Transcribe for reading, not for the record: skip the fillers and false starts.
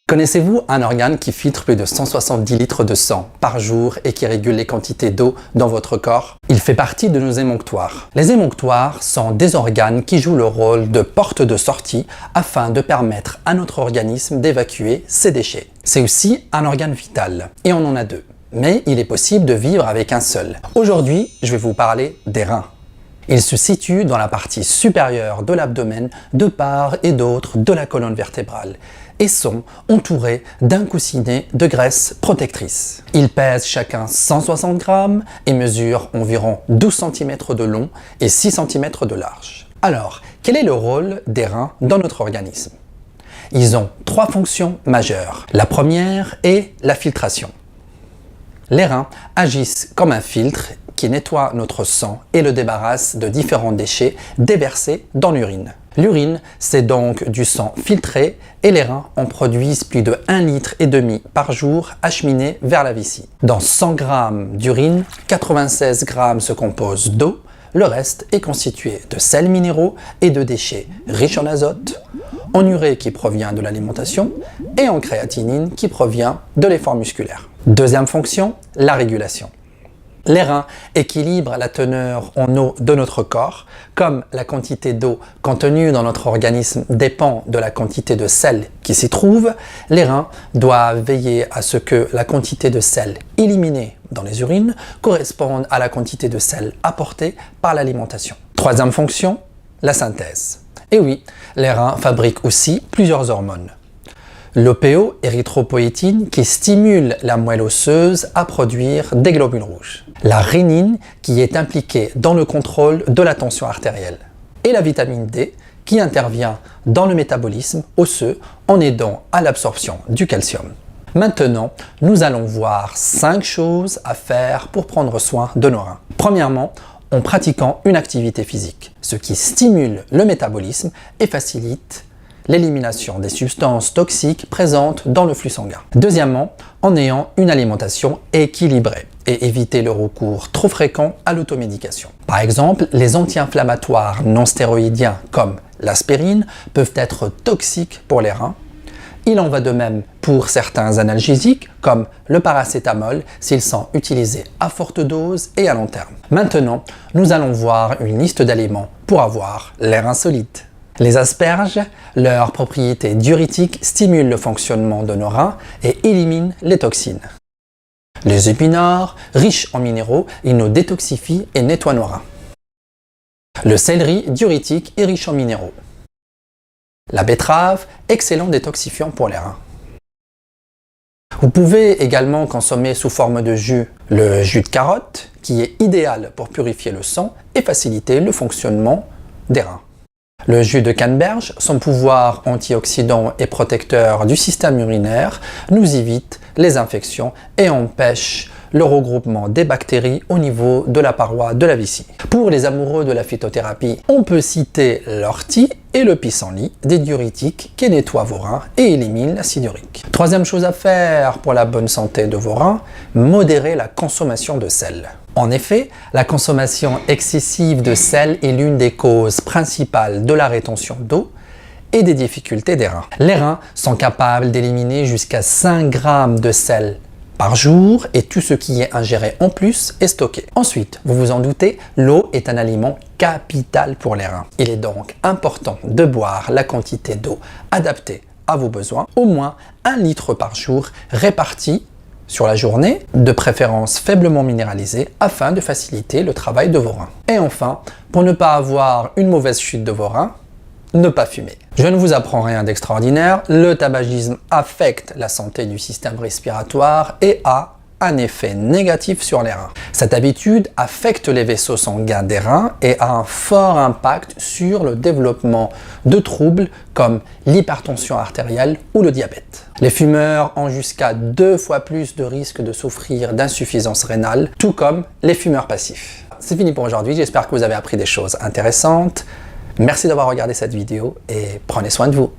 Connaissez-vous un organe qui filtre plus de 170 litres de sang par jour et qui régule les quantités d'eau dans votre corps? Il fait partie de nos émonctoires. Les émonctoires sont des organes qui jouent le rôle de porte de sortie afin de permettre à notre organisme d'évacuer ses déchets. C'est aussi un organe vital et on en a deux. Mais il est possible de vivre avec un seul. Aujourd'hui, je vais vous parler des reins. Ils se situent dans la partie supérieure de l'abdomen, de part et d'autre de la colonne vertébrale, et sont entourés d'un coussinet de graisse protectrice. Ils pèsent chacun 160 grammes et mesurent environ 12 cm de long et 6 cm de large. Alors, quel est le rôle des reins dans notre organisme? Ils ont trois fonctions majeures. La première est la filtration. Les reins agissent comme un filtre qui nettoie notre sang et le débarrasse de différents déchets déversés dans l'urine. L'urine, c'est donc du sang filtré et les reins en produisent plus de 1,5 litre par jour acheminé vers la vessie. Dans 100 g d'urine, 96 g se composent d'eau, le reste est constitué de sels minéraux et de déchets riches en azote, en urée qui provient de l'alimentation et en créatinine qui provient de l'effort musculaire. Deuxième fonction, la régulation. Les reins équilibrent la teneur en eau de notre corps. Comme la quantité d'eau contenue dans notre organisme dépend de la quantité de sel qui s'y trouve, les reins doivent veiller à ce que la quantité de sel éliminée dans les urines corresponde à la quantité de sel apportée par l'alimentation. Troisième fonction, la synthèse. Et oui, les reins fabriquent aussi plusieurs hormones. L'opéo-érythropoïétine qui stimule la moelle osseuse à produire des globules rouges. La rénine qui est impliquée dans le contrôle de la tension artérielle. Et la vitamine D qui intervient dans le métabolisme osseux en aidant à l'absorption du calcium. Maintenant, nous allons voir 5 choses à faire pour prendre soin de nos reins. Premièrement, en pratiquant une activité physique, ce qui stimule le métabolisme et facilite l'élimination des substances toxiques présentes dans le flux sanguin. Deuxièmement, en ayant une alimentation équilibrée et éviter le recours trop fréquent à l'automédication. Par exemple, les anti-inflammatoires non stéroïdiens comme l'aspirine peuvent être toxiques pour les reins. Il en va de même pour certains analgésiques comme le paracétamol s'ils sont utilisés à forte dose et à long terme. Maintenant, nous allons voir une liste d'aliments pour avoir les reins solides. Les asperges, leurs propriétés diurétiques stimulent le fonctionnement de nos reins et éliminent les toxines. Les épinards, riches en minéraux, ils nous détoxifient et nettoient nos reins. Le céleri, diurétique et riche en minéraux. La betterave, excellent détoxifiant pour les reins. Vous pouvez également consommer sous forme de jus le jus de carotte, qui est idéal pour purifier le sang et faciliter le fonctionnement des reins. Le jus de canneberge, son pouvoir antioxydant et protecteur du système urinaire, nous évite les infections et empêche le regroupement des bactéries au niveau de la paroi de la vessie. Pour les amoureux de la phytothérapie, on peut citer l'ortie et le pissenlit, des diurétiques qui nettoient vos reins et éliminent l'acide urique. Troisième chose à faire pour la bonne santé de vos reins, modérer la consommation de sel. En effet, la consommation excessive de sel est l'une des causes principales de la rétention d'eau et des difficultés des reins. Les reins sont capables d'éliminer jusqu'à 5 grammes de sel par jour et tout ce qui est ingéré en plus est stocké. Ensuite, vous vous en doutez, l'eau est un aliment capital pour les reins. Il est donc important de boire la quantité d'eau adaptée à vos besoins, au moins 1 litre par jour réparti sur la journée, de préférence faiblement minéralisée, afin de faciliter le travail de vos reins. Et enfin, pour ne pas avoir une mauvaise chute de vos reins, ne pas fumer. Je ne vous apprends rien d'extraordinaire, le tabagisme affecte la santé du système respiratoire et a un effet négatif sur les reins. Cette habitude affecte les vaisseaux sanguins des reins et a un fort impact sur le développement de troubles comme l'hypertension artérielle ou le diabète. Les fumeurs ont jusqu'à 2 fois plus de risques de souffrir d'insuffisance rénale, tout comme les fumeurs passifs. C'est fini pour aujourd'hui, j'espère que vous avez appris des choses intéressantes. Merci d'avoir regardé cette vidéo et prenez soin de vous.